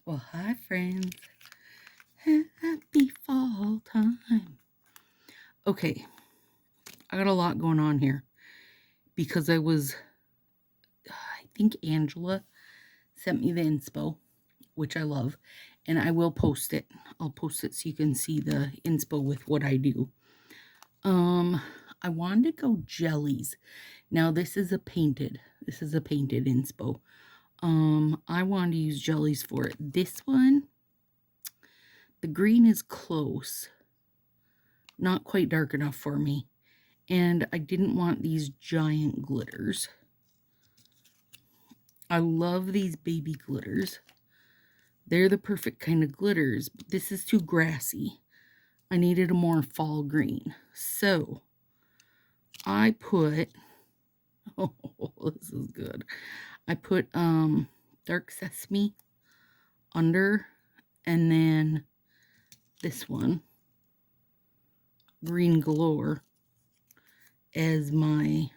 Well, hi, friends. Happy fall time. Okay, I got a lot going on here because I think Angela sent me the inspo, which I love, and I will post it. I'll post it so you can see the inspo with what I do. I wanted to go jellies. Now, this is a painted inspo. I wanted to use jellies for it. This one, the green is close. Not quite dark enough for me. And I didn't want these giant glitters. I love these baby glitters. They're the perfect kind of glitters, but this is too grassy. I needed a more fall green. So I put, oh, this is good. I put dark sesame under, and then this one, green galore, as my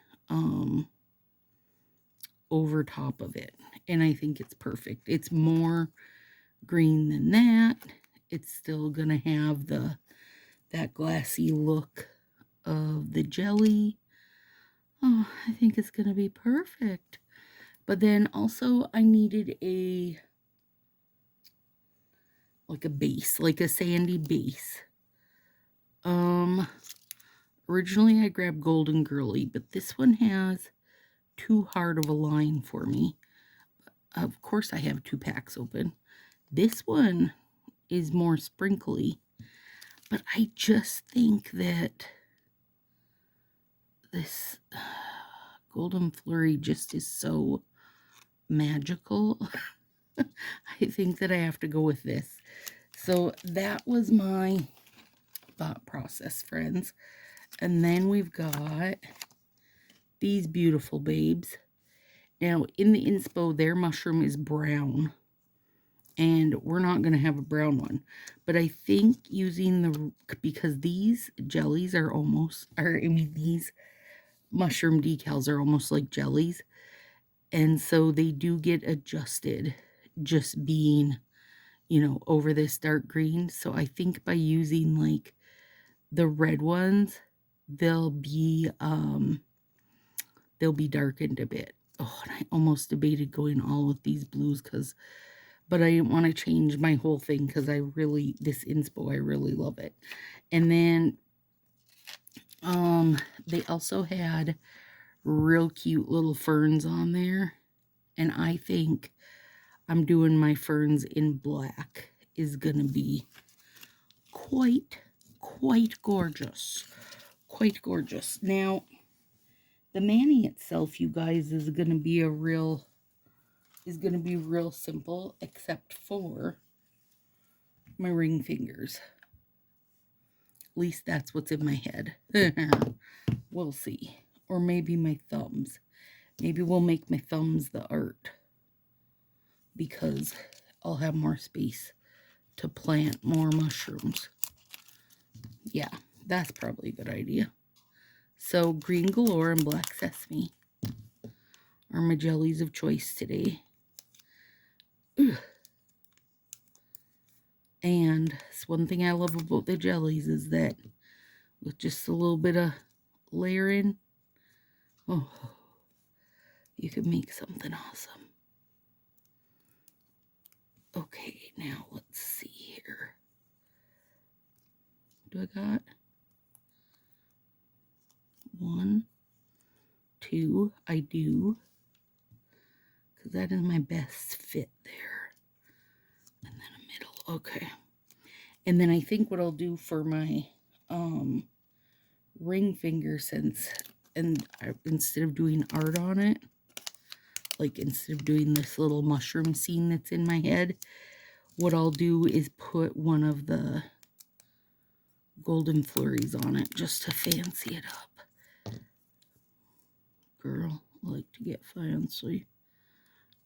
over top of it. And I think it's perfect. It's more green than that. It's still gonna have that glassy look of the jelly. Oh, I think it's gonna be perfect. But then also I needed like a base, like a sandy base. Originally I grabbed Golden Girly, but this one has too hard of a line for me. Of course I have 2 packs open. This one is more sprinkly, but I just think that this Golden Flurry just is so magical. I think that I have to go with this. So that was my thought process, friends. And then we've got these beautiful babes. Now, in the inspo, their mushroom is brown. And we're not going to have a brown one. But I think using because these jellies are these mushroom decals are almost like jellies. And so they do get adjusted just being, over this dark green. So I think by using like the red ones, they'll be darkened a bit. Oh, and I almost debated going all with these blues but I didn't want to change my whole thing because this inspo, I really love it. And then they also had real cute little ferns on there. And I think I'm doing my ferns in black is gonna be quite gorgeous. Quite gorgeous. Now, the mani itself, you guys, is gonna be real simple, except for my ring fingers. At least that's what's in my head. We'll see. Or maybe my thumbs. Maybe we'll make my thumbs the art, because I'll have more space to plant more mushrooms. Yeah, that's probably a good idea. So green galore and black sesame are my jellies of choice today. Ugh. And it's one thing I love about the jellies is that with just a little bit of layering, oh, you can make something awesome. Okay, now let's see here. Do I got 1, 2? I do, because that is my best fit there. And then a middle. Okay. And then I think what I'll do for my ring finger, instead of doing art on it, like instead of doing this little mushroom scene that's in my head, what I'll do is put one of the golden flurries on it just to fancy it up. Girl, I like to get fancy.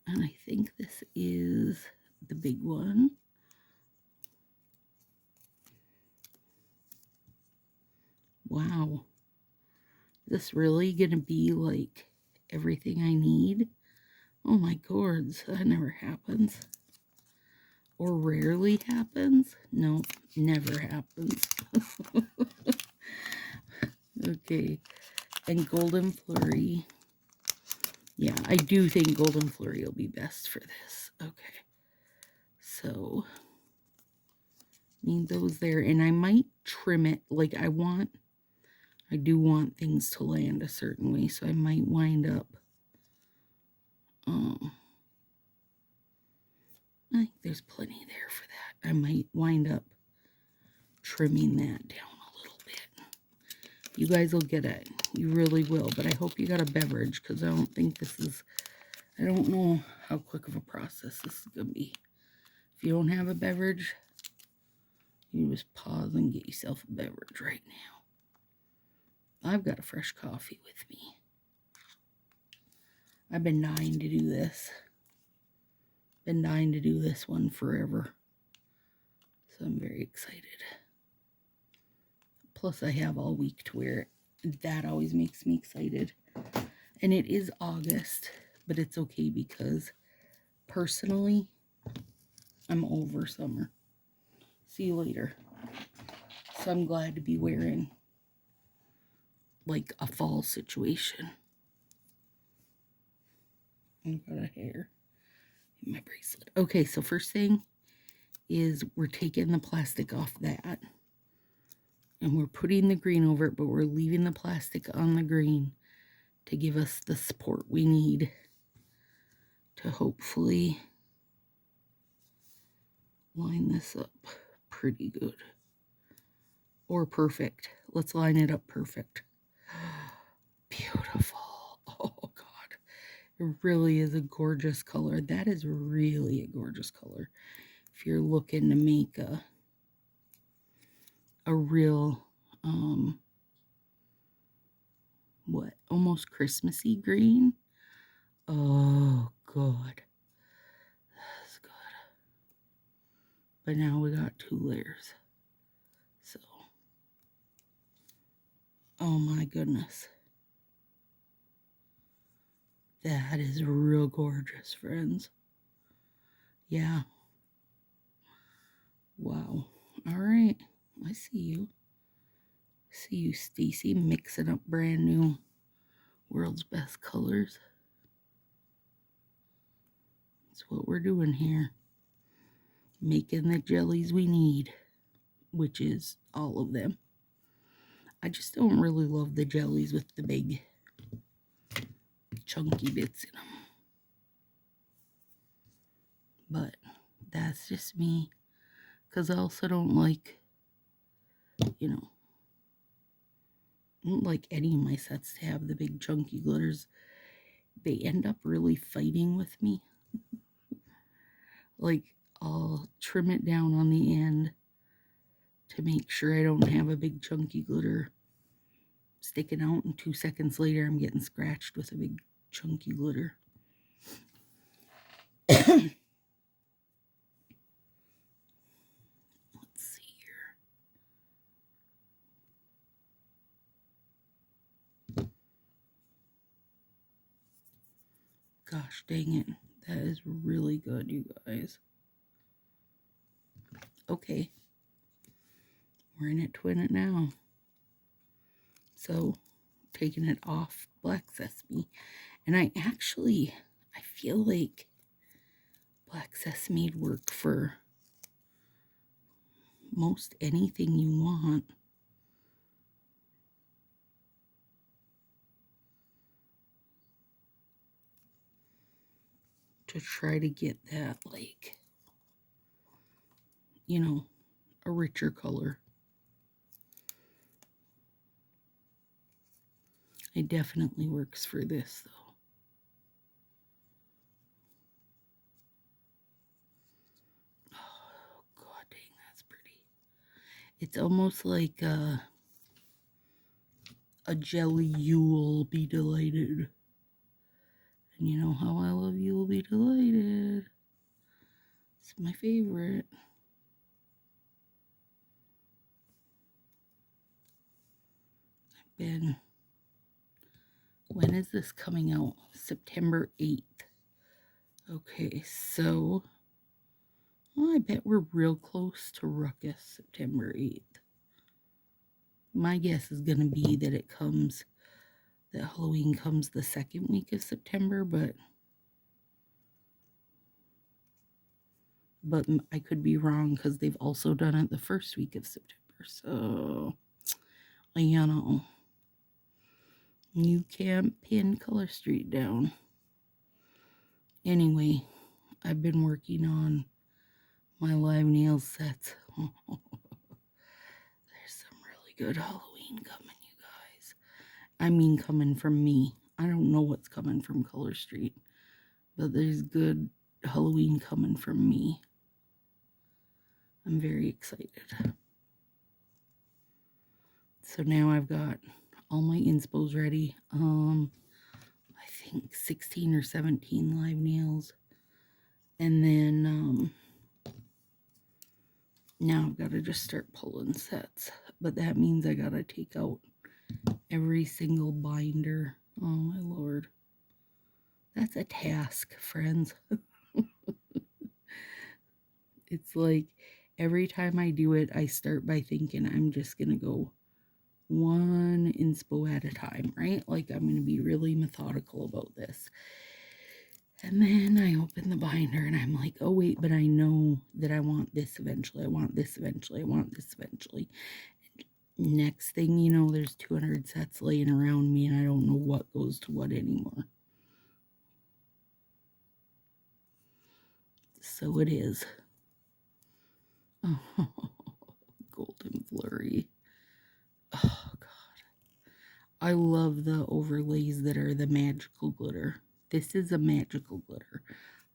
And I think this is the big one. Wow. Is this really gonna be like everything I need? Oh my gourds, that never happens. or rarely happens. No, never happens. Okay, and Golden Flurry. Yeah, I do think Golden Flurry will be best for this. Okay, so need those there, and I might trim it. Like I do want things to land a certain way, so I might wind up. I think there's plenty there for that. I might wind up trimming that down a little bit. You guys will get it. You really will. But I hope you got a beverage, because I don't think this is, I don't know how quick of a process this is going to be. If you don't have a beverage, you just pause and get yourself a beverage right now. I've got a fresh coffee with me. I've been dying to do this. Been dying to do this one forever. So I'm very excited. Plus I have all week to wear it. That always makes me excited. And it is August, but it's okay because personally, I'm over summer. See you later. So I'm glad to be wearing like a fall situation. I've got a hair in my bracelet. Okay, so first thing is we're taking the plastic off that. And we're putting the green over it, but we're leaving the plastic on the green to give us the support we need to hopefully line this up pretty good. Or perfect. Let's line it up perfect. Beautiful. Oh, God. It really is a gorgeous color. That is really a gorgeous color. If you're looking to make a real, almost Christmassy green. Oh, God. That's good. But now we got 2 layers. So, oh my goodness. That is real gorgeous, friends. Yeah. Wow. All right. I see you. See you, Stacy, mixing up brand new world's best colors. That's what we're doing here. Making the jellies we need, which is all of them. I just don't really love the jellies with the big chunky bits in them. But that's just me. Because I also don't like, I don't like any of my sets to have the big chunky glitters. They end up really fighting with me. Like, I'll trim it down on the end to make sure I don't have a big chunky glitter sticking out, and 2 seconds later I'm getting scratched with a big chunky glitter. Let's see here. Gosh dang it. That is really good, you guys. Okay. We're in it, twin it now. So, taking it off Black Sesame. And I feel like Black Sesame would work for most anything you want. To try to get that, like, a richer color. It definitely works for this, though. Oh, God dang, that's pretty. It's almost like a jelly You'll Be Delighted. And you know how I love You'll Be Delighted. It's my favorite. When is this coming out? September 8th. Okay, so Well, I bet we're real close to Ruckus, September 8th. My guess is going to be that that Halloween comes the second week of September, but I could be wrong because they've also done it the first week of September. So, you know, you can't pin Color Street down. Anyway, I've been working on my live nail sets. There's some really good Halloween coming, you guys. I mean, coming from me. I don't know what's coming from Color Street, but there's good Halloween coming from me. I'm very excited. So now I've got all my inspos ready. I think 16 or 17 live nails. And then now I've got to just start pulling sets. But that means I got to take out every single binder. Oh my lord. That's a task, friends. It's like every time I do it, I start by thinking I'm just going to go one inspo at a time, right? Like I'm going to be really methodical about this. And then I open the binder and I'm like, oh wait, but I know that I want this eventually. I want this eventually. I want this eventually. Next thing you know, there's 200 sets laying around me and I don't know what goes to what anymore. So it is. Oh, golden flurry. Oh, God. I love the overlays that are the magical glitter. This is a magical glitter.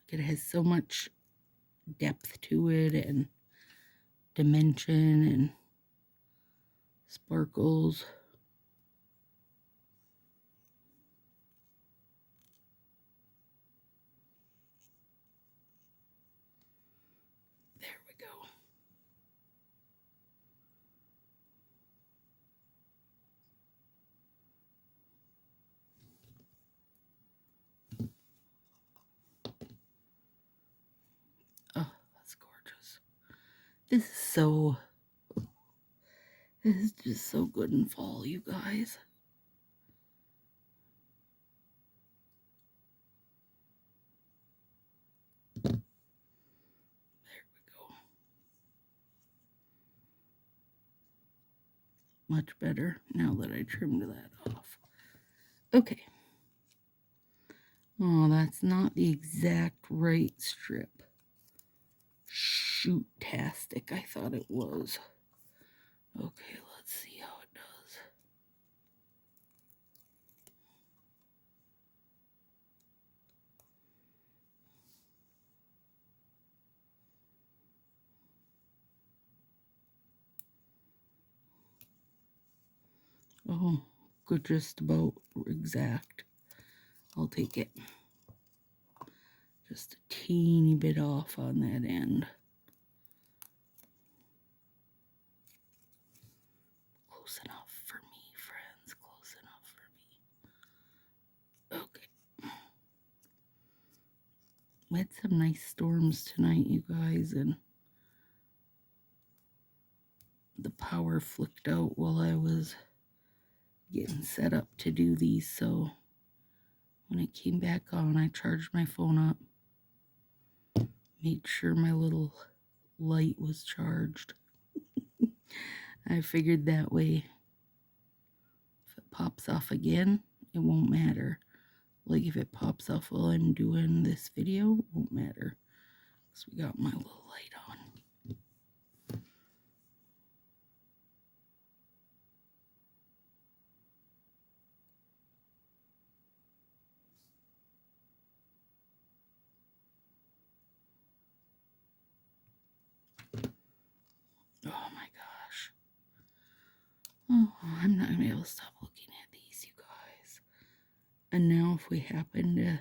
It has so much depth to it and dimension and sparkles. There we go. Oh, that's gorgeous. This is just so good in fall, you guys. There we go. Much better now that I trimmed that off. Okay. Oh, that's not the exact right strip. Shoot-tastic, I thought it was. Okay, let's see how it does. Oh, good, just about exact. I'll take it. Just a teeny bit off on that end. Close enough for me, friends. Close enough for me. Okay. We had some nice storms tonight, you guys, and the power flicked out while I was getting set up to do these, so when it came back on, I charged my phone up, made sure my little light was charged. I figured that way, if it pops off again, it won't matter. Like if it pops off while I'm doing this video, it won't matter, because we got my little light on. Oh my gosh. Oh, I'm not going to be able to stop looking at these, you guys. And now if we happen to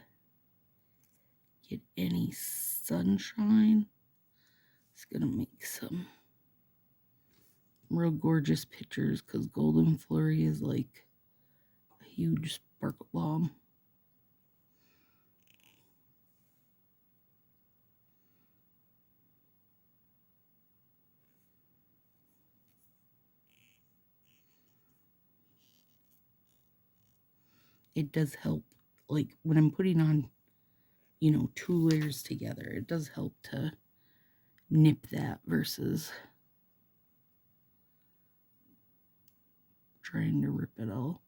get any sunshine, it's going to make some real gorgeous pictures because Golden Flurry is like a huge sparkle bomb. it does help, like when I'm putting on, you know, 2 layers together, it does help to nip that versus trying to rip it all.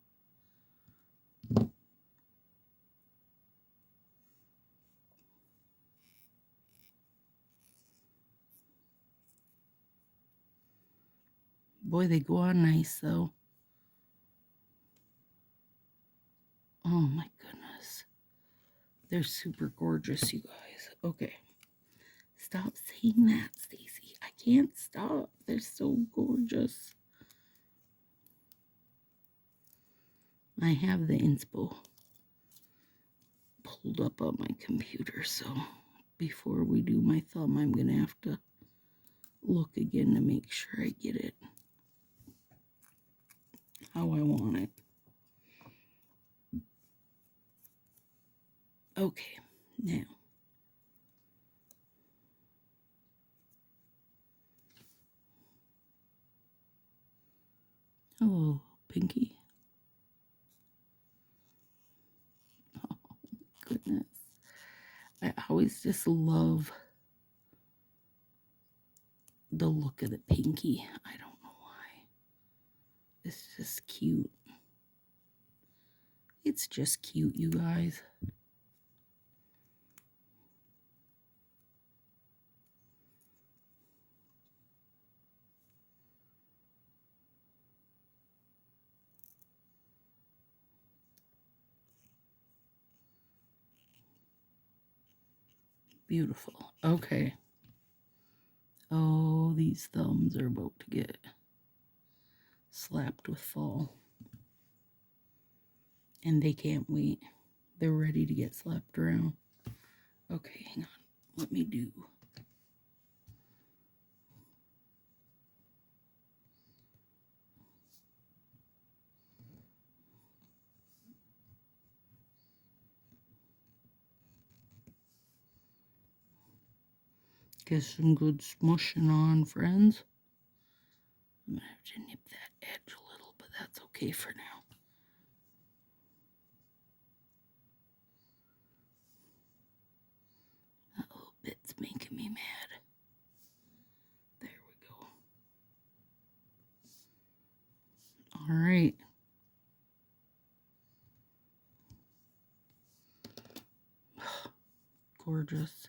Boy, they go on nice though. Oh my goodness. They're super gorgeous, you guys. Okay. Stop saying that, Stacy. I can't stop. They're so gorgeous. I have the inspo pulled up on my computer, so before we do my thumb, I'm going to have to look again to make sure I get it how I want it. Okay, now. Oh, Pinky. Oh, goodness. I always just love the look of the Pinky. I don't know why. It's just cute. It's just cute, you guys. Beautiful. Okay. Oh, these thumbs are about to get slapped with fall. And they can't wait. They're ready to get slapped around. Okay, hang on. Let me do. Get some good smushing on, friends. I'm going to have to nip that edge a little, but that's okay for now. That little bit's making me mad. There we go. All right. Gorgeous.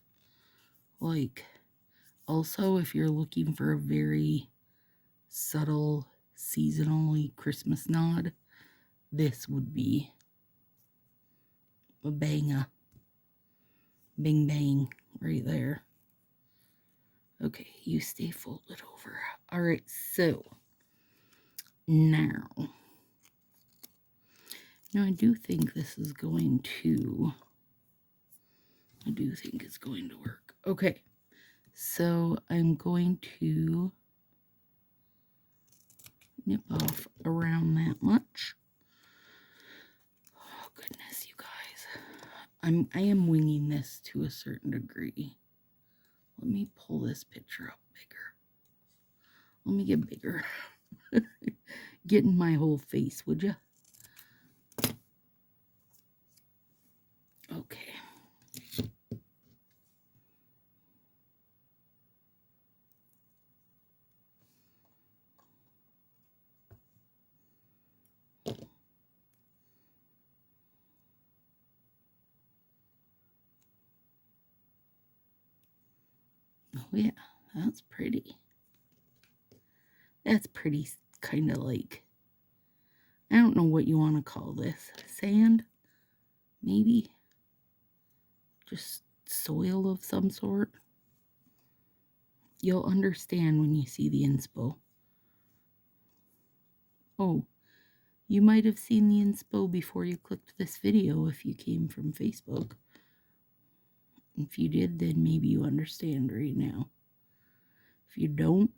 Like, also, if you're looking for a very subtle, seasonally Christmas nod, this would be a banger. Bing bang right there. Okay, you stay folded over. All right, so now I do think this is going to, I do think it's going to work. Okay, so I'm going to nip off around that much. Oh goodness, you guys. I am winging this to a certain degree. Let me pull this picture up bigger. Let me get bigger. Get in my whole face, would you? Okay. Oh yeah, that's pretty. That's pretty, kind of like, I don't know what you want to call this. Sand? Maybe? Just soil of some sort? You'll understand when you see the inspo. Oh, you might have seen the inspo before you clicked this video if you came from Facebook. If you did, then maybe you understand right now. If you don't,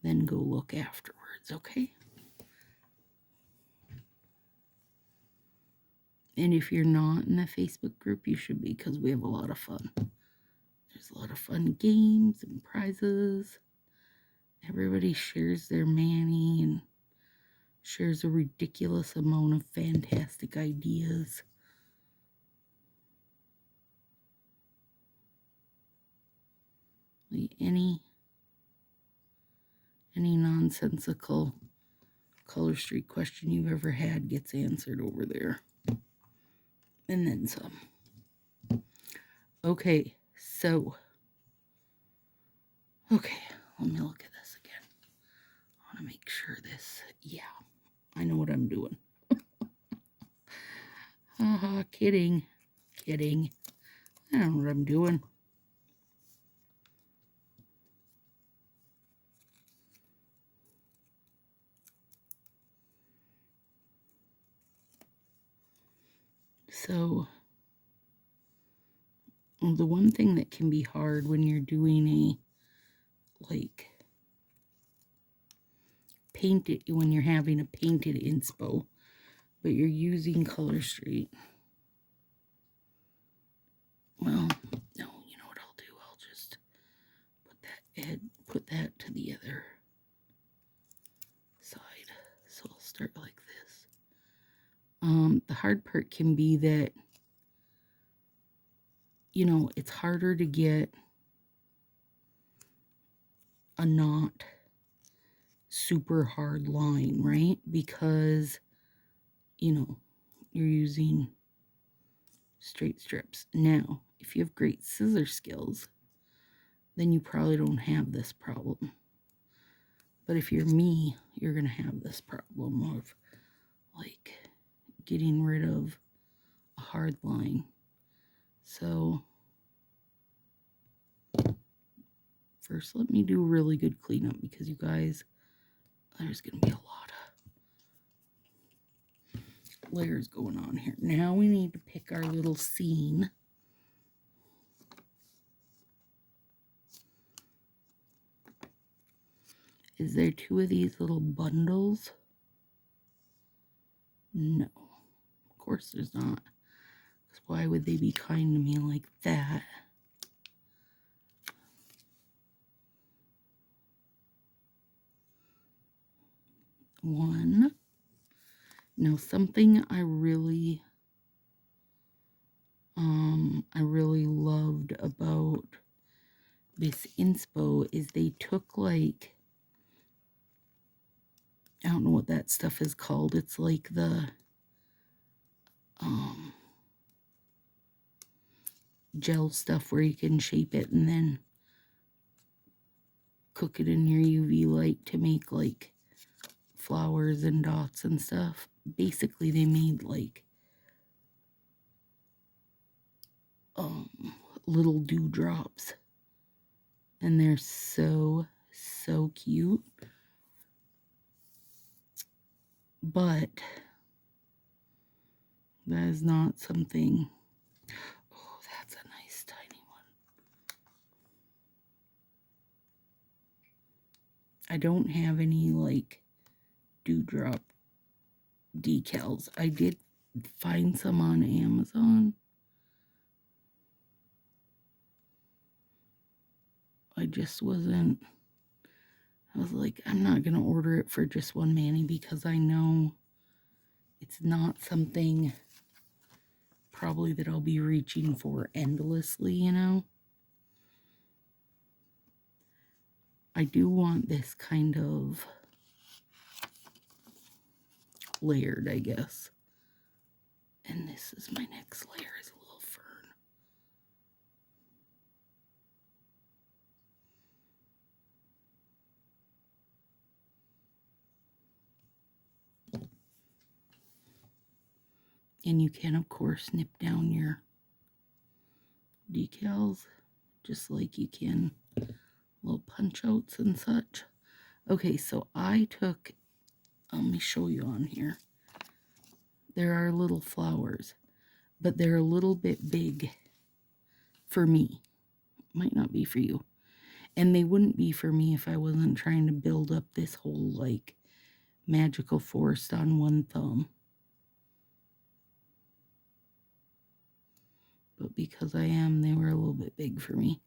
then go look afterwards, okay? And if you're not in the Facebook group, you should be, because we have a lot of fun. There's a lot of fun games and prizes. Everybody shares their Manny and shares a ridiculous amount of fantastic ideas. Like any nonsensical color street question you've ever had gets answered over there. And then some. Okay, so. Okay, let me look at this again. I want to make sure this. Yeah, I know what I'm doing. Haha, kidding. Kidding. I don't know what I'm doing. So, the one thing that can be hard when you're doing a, like, painted, when you're having a painted inspo, but you're using Color Street. Well, no, you know what I'll do? I'll just put that to the other side. So I'll start like this. The hard part can be that, you know, it's harder to get a not super hard line, right? Because, you know, you're using straight strips. Now, if you have great scissor skills, then you probably don't have this problem. But if you're me, you're going to have this problem of, like, getting rid of a hard line. So, first let me do a really good cleanup because you guys, there's going to be a lot of layers going on here. Now we need to pick our little scene. Is there two of these little bundles? No, of course there's not. Because why would they be kind to me like that? One. Now something I really loved about this inspo is they took, like, I don't know what that stuff is called. It's like the gel stuff where you can shape it and then cook it in your UV light to make, like, flowers and dots and stuff. Basically, they made, like, little dewdrops. And they're so cute. But that is not something. Oh, that's a nice tiny one. I don't have any, like, dewdrop decals. I did find some on Amazon. I just wasn't. I was like, I'm not going to order it for just one mani because I know it's not something probably that I'll be reaching for endlessly, you know. I do want this kind of layered, I guess. And this is my next layer, is a little fern. And you can, of course, snip down your decals just like you can little punch outs and such. Okay, so I took, let me show you on here. There are little flowers, but they're a little bit big for me. Might not be for you. And they wouldn't be for me if I wasn't trying to build up this whole, like, magical forest on one thumb. But because I am, they were a little bit big for me.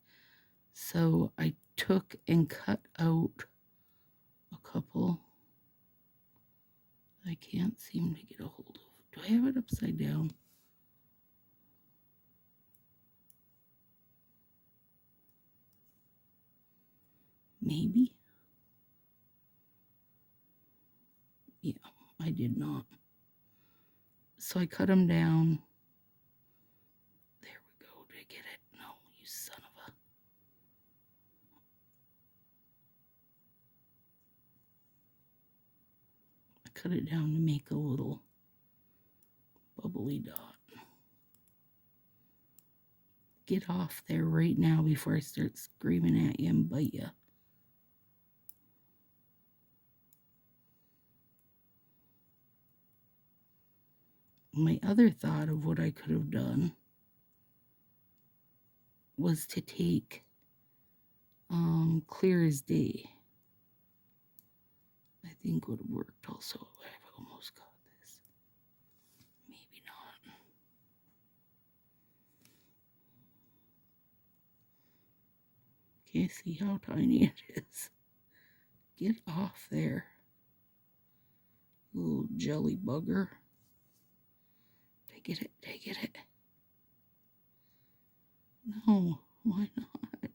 So I took and cut out a couple I can't seem to get a hold of. Do I have it upside down? Maybe. Yeah, I did not. So I cut them down. There we go. Did I get it? No, you son of a... I cut it down to make a little bubbly dot. Get off there right now before I start screaming at you and bite you. My other thought of what I could have done was to take Clear as Day. I think would have worked also. I've almost got this. Maybe not. Can't see how tiny it is. Get off there. Little jelly bugger. Did I get it? No, why not?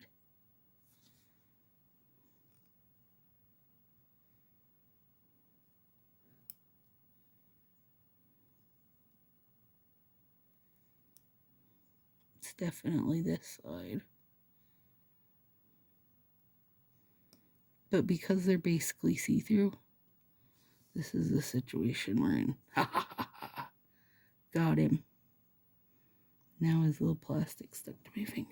It's definitely this side. But because they're basically see-through, this is the situation we're in. Ha ha ha ha. Got him. Now his little plastic stuck to my finger.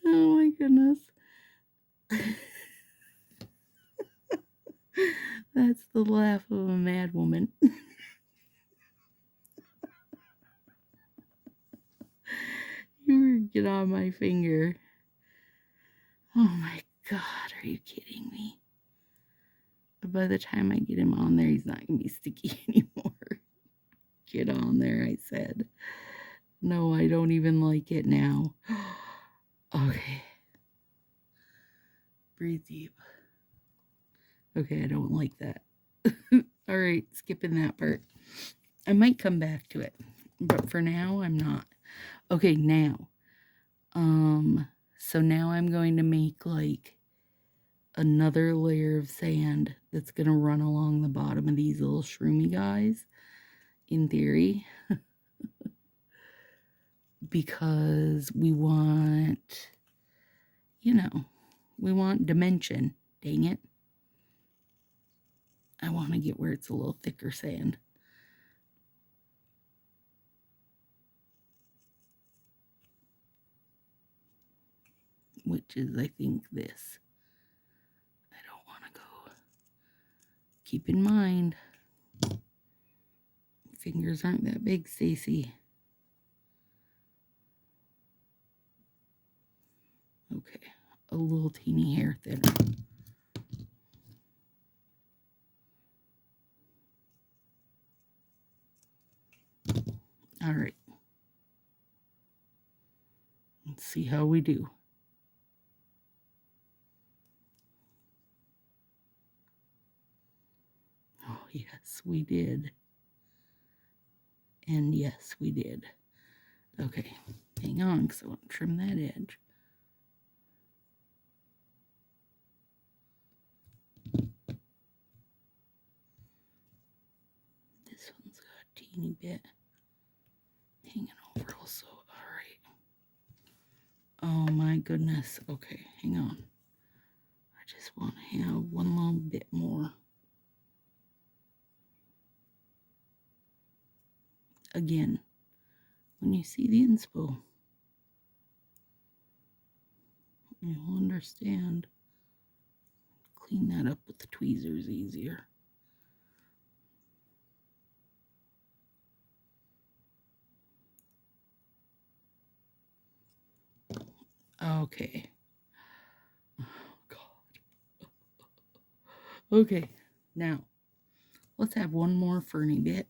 Oh my goodness. That's the laugh of a mad woman. You get on my finger. Oh my God, are you kidding me? By the time I get him on there, he's not going to be sticky anymore. Get on there, I said. No, I don't even like it now. Okay. Breathe deep. Okay, I don't like that. All right, skipping that part. I might come back to it, but for now, I'm not. Okay, now. So now I'm going to make like another layer of sand that's going to run along the bottom of these little shroomy guys, in theory. Because we want, we want dimension. Dang it. I want to get where it's a little thicker sand. Which is, I think, this. I don't want to go. Keep in mind, fingers aren't that big, Stacy. Okay, a little teeny hair thinner. All right. Let's see how we do. Oh, yes, we did. And yes, we did. Okay, hang on, because I want to trim that edge. This one's got a teeny bit hanging over also. All right. Oh my goodness. Okay, hang on. I just want to have one little bit more. Again, when you see the inspo, you'll understand. Clean that up with the tweezers easier. Okay. Oh, God. Okay, now let's have one more ferny bit.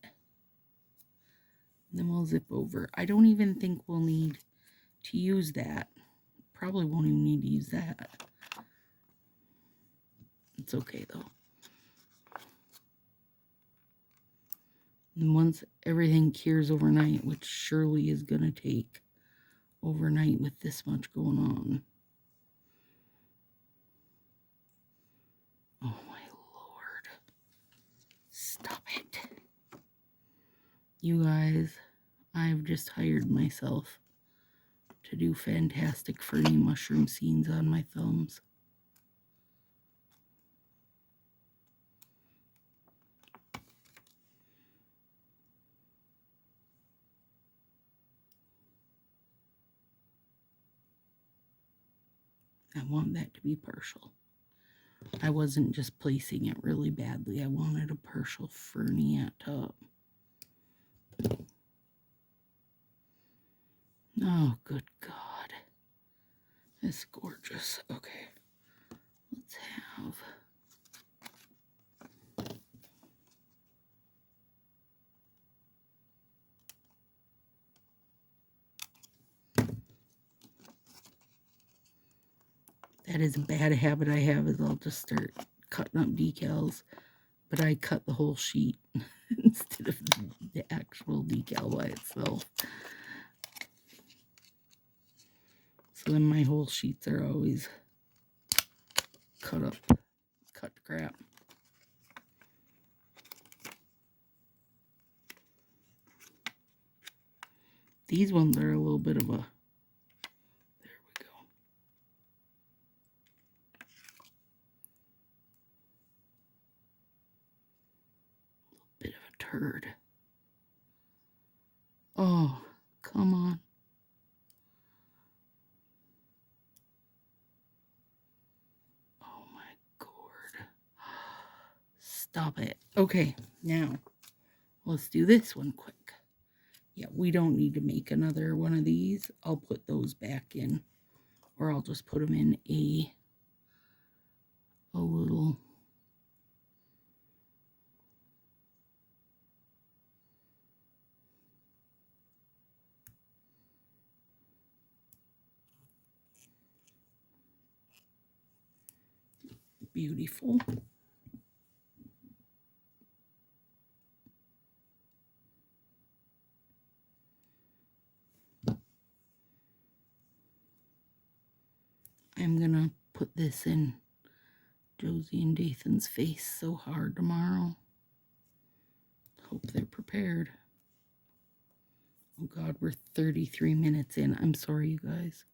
Then we'll zip over. I don't even think we'll need to use that. Probably won't even need to use that. It's okay though. And once everything cures overnight, which surely is going to take overnight with this much going on. Oh my Lord. Stop it. You guys, I've just hired myself to do fantastic Fernie mushroom scenes on my thumbs. I want that to be partial. I wasn't just placing it really badly. I wanted a partial Fernie at top. Oh, good God. It's gorgeous. Okay. Let's have... That is a bad habit I have, is I'll just start cutting up decals, but I cut the whole sheet instead of the actual decal by itself. So then my whole sheets are always cut up, cut to crap. These ones are a little bit of a, there we go. A little bit of a turd. Oh, come on. Oh my gourd. Stop it. Okay, now let's do this one quick. Yeah, we don't need to make another one of these. I'll put those back in, or I'll just put them in a little... Beautiful. I'm gonna put this in Josie and Dathan's face so hard tomorrow. Hope they're prepared. Oh God, we're 33 minutes in. I'm sorry, you guys.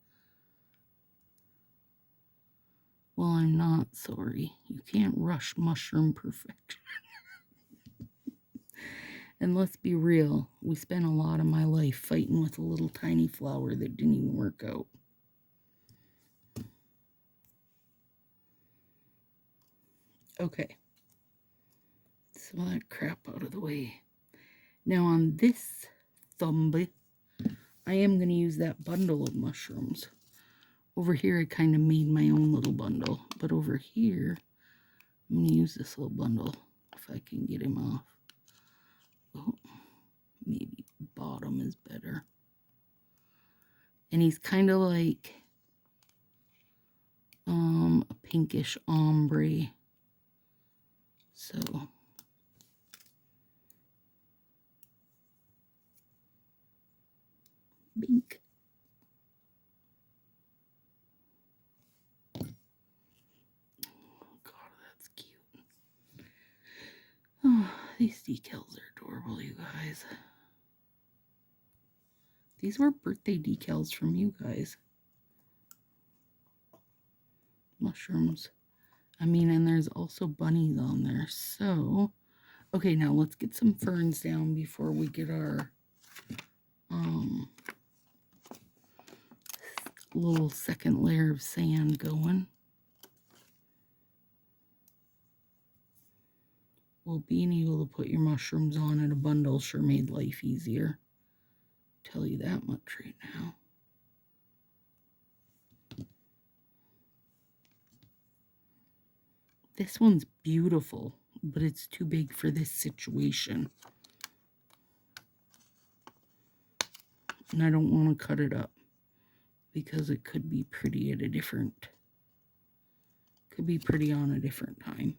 Well, I'm not sorry. You can't rush mushroom perfection. And let's be real, we spent a lot of my life fighting with a little tiny flower that didn't even work out. Okay. Some of that crap out of the way. Now on this thumb, I am going to use that bundle of mushrooms. Over here, I kind of made my own little bundle. But over here, I'm going to use this little bundle if I can get him off. Oh, maybe bottom is better. And he's kind of like a pinkish ombre. So bink. Oh God, that's cute. Oh, these decals are adorable, you guys. These were birthday decals from you guys. Mushrooms. I mean, and there's also bunnies on there. So, okay, now let's get some ferns down before we get our little second layer of sand going. Well, being able to put your mushrooms on in a bundle sure made life easier. Tell you that much right now. This one's beautiful, but it's too big for this situation. And I don't want to cut it up because it could be pretty at a different, could be pretty on a different time.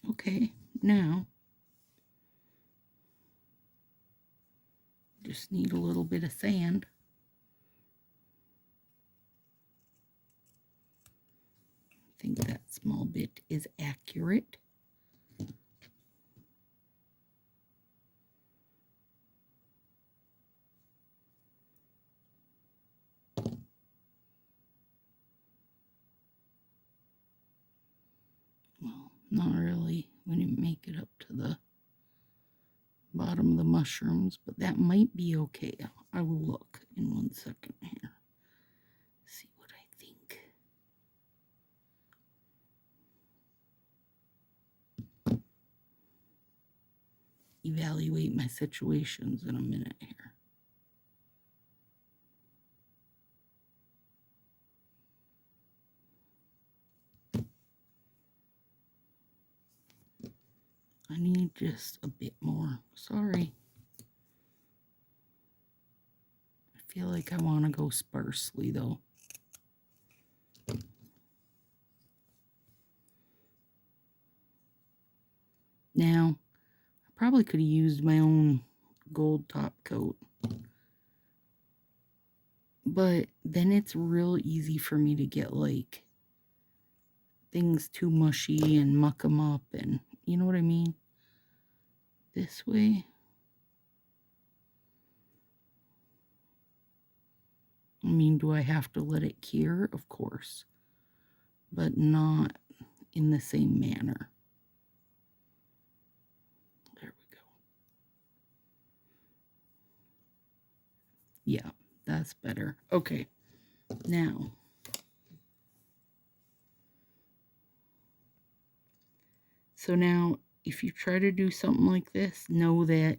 Okay, now just need a little bit of sand. I think that small bit is accurate. Well, not really. We didn't make it up to the bottom of the mushrooms, but that might be okay. I will look in 1 second here. See what I think. Evaluate my situations in a minute here. I need just a bit more. Sorry. I feel like I want to go sparsely though. Now, I probably could have used my own gold top coat. But then it's real easy for me to get like things too mushy and muck them up, and you know what I mean? This way. I mean, do I have to let it cure? Of course. But not in the same manner. There we go. Yeah, that's better. Okay. Now, so now if you try to do something like this, know that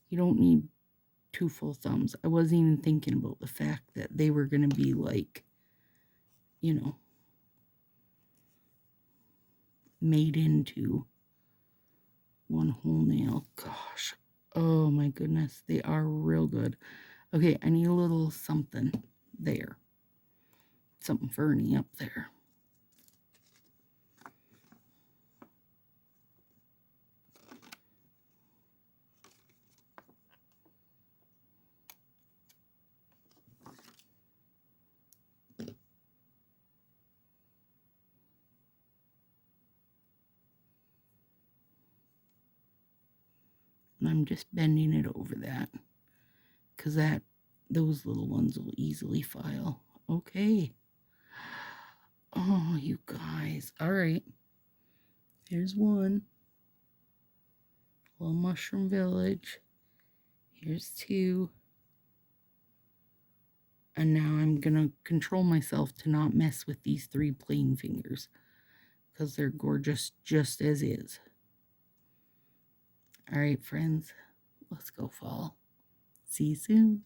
you don't need 2 full thumbs. I wasn't even thinking about the fact that they were going to be like, you know, made into one whole nail. Gosh. Oh my goodness. They are real good. Okay, I need a little something there. Something ferny up there. And I'm just bending it over that, because those little ones will easily file. Okay. Oh, you guys. All right. Here's one. Little Mushroom Village. Here's 2. And now I'm going to control myself to not mess with these 3 plain fingers, because they're gorgeous just as is. All right, friends. Let's go fall. See you soon.